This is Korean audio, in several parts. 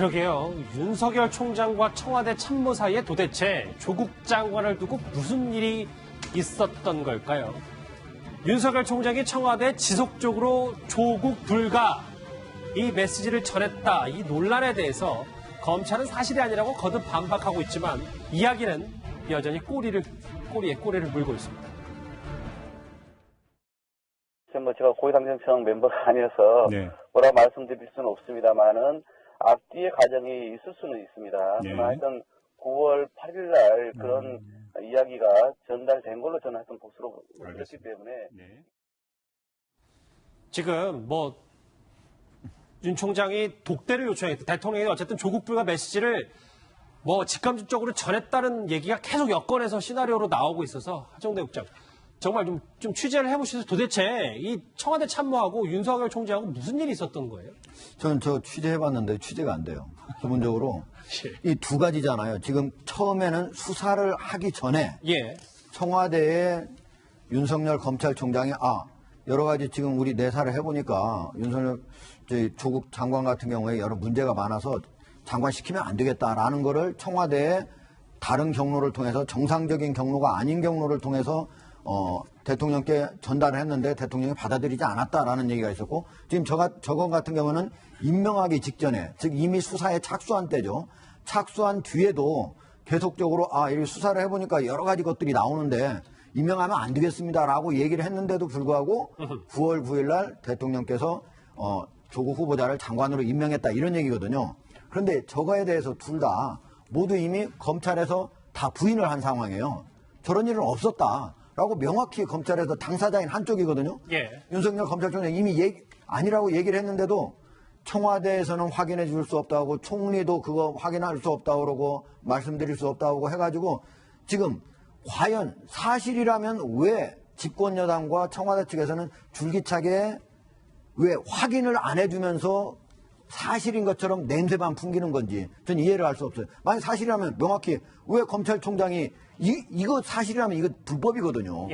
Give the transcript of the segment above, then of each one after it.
그러게요. 윤석열 총장과 청와대 참모 사이에 도대체 조국 장관을 두고 무슨 일이 있었던 걸까요? 윤석열 총장이 청와대에 지속적으로 조국 불가 이 메시지를 전했다. 이 논란에 대해서 검찰은 사실이 아니라고 거듭 반박하고 있지만 이야기는 여전히 꼬리에 꼬리를 물고 있습니다. 제가 고위당정청 멤버가 아니어서 뭐라 말씀드릴 수는 없습니다만은 앞뒤의 과정이 있을 수는 있습니다. 하여튼 9월 8일 날 그런 이야기가 전달된 걸로 저는 하여튼 복수로 들었기 때문에 지금 윤 총장이 독대를 요청했다. 대통령이 어쨌든 조국 불가 메시지를 직감적으로 전했다는 얘기가 계속 여권에서 시나리오로 나오고 있어서 하정대 국장 정말 좀 취재를 해보셔서 도대체 이 청와대 참모하고 윤석열 총장하고 무슨 일이 있었던 거예요? 저는 취재해봤는데 취재가 안 돼요. 기본적으로 이 두 가지잖아요. 지금 처음에는 수사를 하기 전에 청와대에 윤석열 검찰총장이 여러 가지 지금 우리 내사를 해보니까 윤석열 조국 장관 같은 경우에 여러 문제가 많아서 장관 시키면 안 되겠다라는 거를 청와대에 다른 경로를 통해서 정상적인 경로가 아닌 경로를 통해서 대통령께 전달을 했는데 대통령이 받아들이지 않았다라는 얘기가 있었고 지금 저건 같은 경우는 임명하기 직전에 즉 이미 수사에 착수한 때죠. 착수한 뒤에도 계속적으로 이렇게 수사를 해보니까 여러 가지 것들이 나오는데 임명하면 안 되겠습니다라고 얘기를 했는데도 불구하고 9월 9일 날 대통령께서 조국 후보자를 장관으로 임명했다 이런 얘기거든요. 그런데 저거에 대해서 둘 다 모두 이미 검찰에서 다 부인을 한 상황이에요. 저런 일은 없었다라고 명확히 검찰에서 당사자인 한쪽이거든요. 윤석열 검찰총장이 이미 아니라고 얘기를 했는데도 청와대에서는 확인해 줄 수 없다고 총리도 그거 확인할 수 없다고 그러고 말씀드릴 수 없다고 해가지고 지금 과연 사실이라면 왜 집권여당과 청와대 측에서는 줄기차게 왜 확인을 안 해주면서 사실인 것처럼 냄새만 풍기는 건지 전 이해를 할 수 없어요. 만약 사실이라면 명확히 왜 검찰총장이 이거 사실이라면 이거 불법이거든요.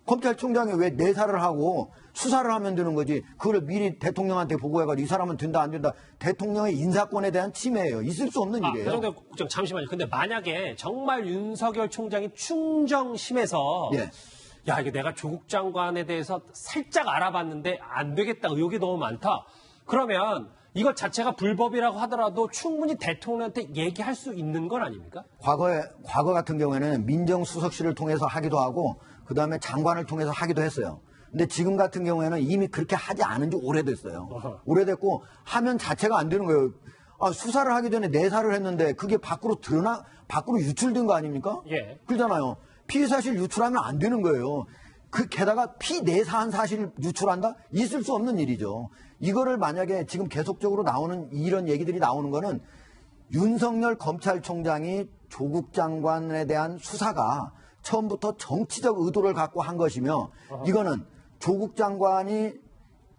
검찰총장이 왜 내사를 하고 수사를 하면 되는 거지 그걸 미리 대통령한테 보고해가지고 이 사람은 된다 안 된다 대통령의 인사권에 대한 침해예요. 있을 수 없는 일이에요. 하정대 국장 잠시만요. 근데 만약에 정말 윤석열 총장이 충정심에서 야 이게 내가 조국 장관에 대해서 살짝 알아봤는데 안 되겠다 의혹이 너무 많다. 그러면 이것 자체가 불법이라고 하더라도 충분히 대통령한테 얘기할 수 있는 건 아닙니까? 과거 같은 경우에는 민정수석실을 통해서 하기도 하고 그다음에 장관을 통해서 하기도 했어요. 근데 지금 같은 경우에는 이미 그렇게 하지 않은 지 오래됐어요. 오래됐고 하면 자체가 안 되는 거예요. 수사를 하기 전에 내사를 했는데 그게 밖으로 유출된 거 아닙니까? 그러잖아요. 피의 사실 유출하면 안 되는 거예요. 게다가 피내사한 사실을 유출한다? 있을 수 없는 일이죠. 이거를 만약에 지금 계속적으로 나오는 이런 얘기들이 나오는 거는 윤석열 검찰총장이 조국 장관에 대한 수사가 처음부터 정치적 의도를 갖고 한 것이며 이거는 조국 장관이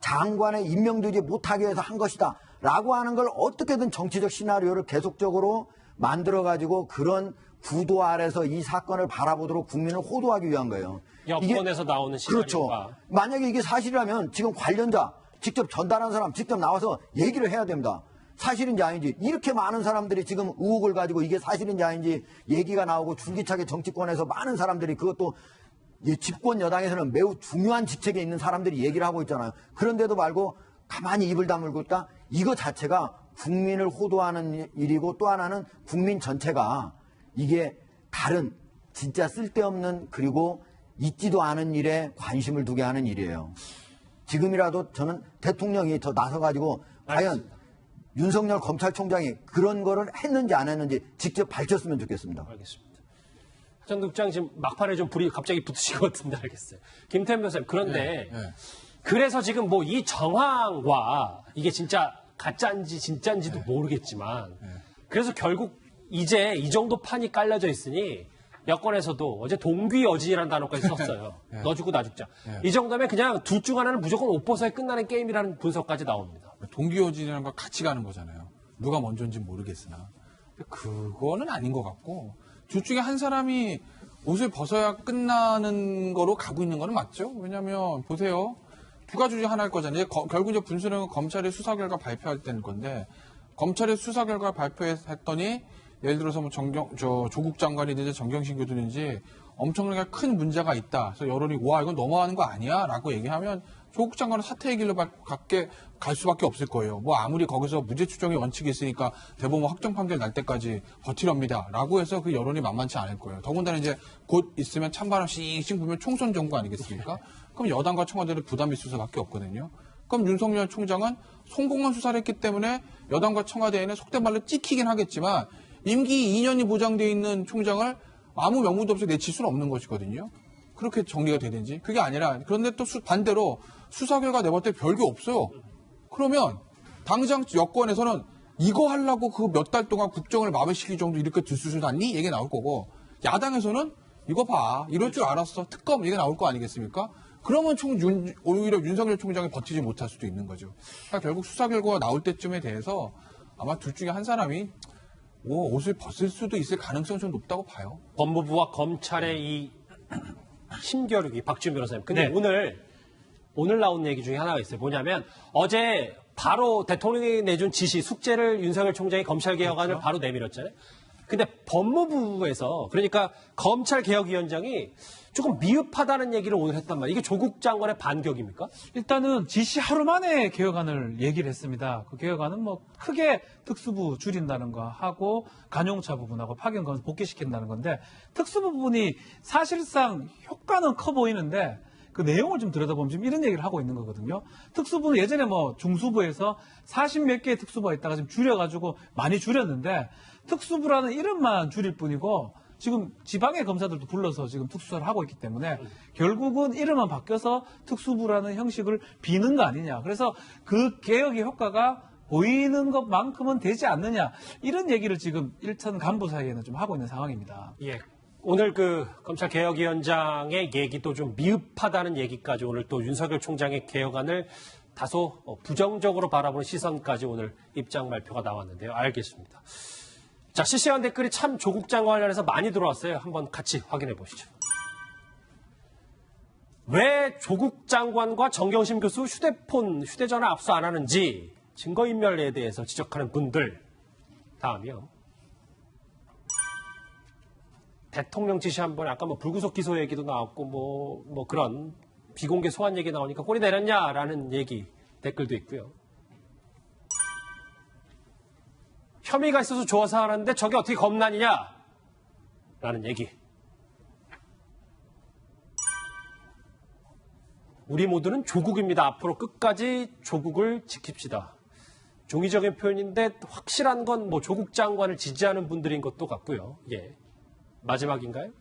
장관에 임명되지 못하게 해서 한 것이다 라고 하는 걸 어떻게든 정치적 시나리오를 계속적으로 만들어가지고 그런 구도 아래서 이 사건을 바라보도록 국민을 호도하기 위한 거예요. 여권에서 나오는 시나리오가. 그렇죠. 만약에 이게 사실이라면 지금 관련자 직접 전달한 사람 직접 나와서 얘기를 해야 됩니다. 사실인지 아닌지 이렇게 많은 사람들이 지금 의혹을 가지고 이게 사실인지 아닌지 얘기가 나오고 줄기차게 정치권에서 많은 사람들이 그것도 집권 여당에서는 매우 중요한 직책에 있는 사람들이 얘기를 하고 있잖아요. 그런데도 말고 가만히 입을 다물고 있다. 이거 자체가 국민을 호도하는 일이고 또 하나는 국민 전체가 이게 다른 진짜 쓸데없는 그리고 있지도 않은 일에 관심을 두게 하는 일이에요. 지금이라도 저는 대통령이 더 나서가지고 과연 윤석열 검찰총장이 그런 거를 했는지 안 했는지 직접 밝혔으면 좋겠습니다. 알겠습니다. 하정대 국장 지금 막판에 좀 불이 갑자기 붙으신 것 같은데 알겠어요. 김태현 변호사님 그런데 그래서 지금 이 정황과 이게 진짜 가짜인지 진짜인지도 모르겠지만 그래서 결국 이제 이 정도 판이 깔려져 있으니 여권에서도 어제 동귀여진이라는 단어까지 썼어요. 너 죽고 나 죽자. 이 정도면 그냥 둘 중 하나는 무조건 옷벗어야 끝나는 게임이라는 분석까지 나옵니다. 동귀여진이라는 거 같이 가는 거잖아요. 누가 먼저인지 모르겠으나. 그거는 아닌 것 같고 둘 중에 한 사람이 옷을 벗어야 끝나는 거로 가고 있는 거는 맞죠? 왜냐하면 보세요. 두 가지 중에 하나일 거잖아요. 결국 이제 분수령은 검찰의 수사 결과 발표할 때는 건데 검찰의 수사 결과 발표했더니 예를 들어서 뭐 조국 장관이든지 정경심 교수든지 엄청나게 큰 문제가 있다. 그래서 여론이 와 이건 너무하는 거 아니야?라고 얘기하면 조국 장관은 사퇴의 길로 갈 수밖에 없을 거예요. 뭐 아무리 거기서 무죄 추정의 원칙이 있으니까 대법원 확정 판결 날 때까지 버티렵니다라고 해서 그 여론이 만만치 않을 거예요. 더군다나 이제 곧 있으면 찬바람 씩 불면 총선 정부 아니겠습니까? 그럼 여당과 청와대는 부담이 있을 수밖에 없거든요. 그럼 윤석열 총장은 성공한 수사를 했기 때문에 여당과 청와대에는 속된 말로 찍히긴 하겠지만 임기 2년이 보장돼 있는 총장을 아무 명분도 없이 내칠 수는 없는 것이거든요. 그렇게 정리가 되든지. 그게 아니라 그런데 또 반대로 수사 결과 내볼 때 별게 없어요. 그러면 당장 여권에서는 이거 하려고 그 몇 달 동안 국정을 마비시킬 정도 이렇게 들쑤셨니? 얘기 나올 거고 야당에서는 이거 봐. 이럴 줄 알았어. 특검 얘기 나올 거 아니겠습니까? 그러면 오히려 윤석열 총장이 버티지 못할 수도 있는 거죠. 그러니까 결국 수사 결과가 나올 때쯤에 대해서 아마 둘 중에 한 사람이 옷을 벗을 수도 있을 가능성이 좀 높다고 봐요. 법무부와 검찰의 이 힘겨루기, 박지훈 변호사님. 근데 네. 오늘 나온 얘기 중에 하나가 있어요. 뭐냐면 어제 바로 대통령이 내준 지시, 숙제를 윤석열 총장이 검찰개혁안을 그렇죠. 바로 내밀었잖아요. 근데 법무부에서 그러니까 검찰개혁위원장이 조금 미흡하다는 얘기를 오늘 했단 말이에요. 이게 조국 장관의 반격입니까? 일단은 지시 하루 만에 개혁안을 얘기를 했습니다. 그 개혁안은 뭐 크게 특수부 줄인다는 거 하고 간용차 부분하고 파견검사 복귀시킨다는 건데 특수부 부분이 사실상 효과는 커 보이는데 그 내용을 좀 들여다보면 지금 이런 얘기를 하고 있는 거거든요. 특수부는 예전에 뭐 중수부에서 40몇 개의 특수부가 있다가 지금 줄여가지고 많이 줄였는데 특수부라는 이름만 줄일 뿐이고 지금 지방의 검사들도 불러서 지금 특수사를 하고 있기 때문에 결국은 이름만 바뀌어서 특수부라는 형식을 비는 거 아니냐. 그래서 그 개혁의 효과가 보이는 것만큼은 되지 않느냐. 이런 얘기를 지금 일선 간부 사이에는 좀 하고 있는 상황입니다. 예. 오늘 그 검찰개혁위원장의 얘기도 좀 미흡하다는 얘기까지 오늘 또 윤석열 총장의 개혁안을 다소 부정적으로 바라보는 시선까지 오늘 입장 발표가 나왔는데요. 알겠습니다. 자, 실시간 댓글이 참 조국 장관 관련해서 많이 들어왔어요. 한번 같이 확인해 보시죠. 왜 조국 장관과 정경심 교수 휴대전화 압수 안 하는지 증거인멸에 대해서 지적하는 분들. 다음이요. 대통령 지시 한 번에 아까 뭐 불구속 기소 얘기도 나왔고 뭐 그런 비공개 소환 얘기 나오니까 꼬리 내렸냐라는 얘기 댓글도 있고요. 혐의가 있어서 좋아서 하는데 저게 어떻게 겁난이냐? 라는 얘기. 우리 모두는 조국입니다. 앞으로 끝까지 조국을 지킵시다. 종이적인 표현인데 확실한 건 뭐 조국 장관을 지지하는 분들인 것도 같고요. 예. 마지막인가요?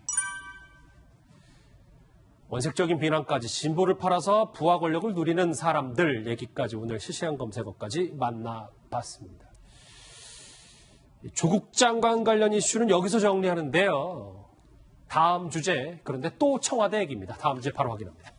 원색적인 비난까지 진보를 팔아서 부하 권력을 누리는 사람들 얘기까지 오늘 실시간 검색어까지 만나봤습니다. 조국 장관 관련 이슈는 여기서 정리하는데요. 다음 주제, 그런데 또 청와대 얘기입니다. 다음 주제 바로 확인합니다.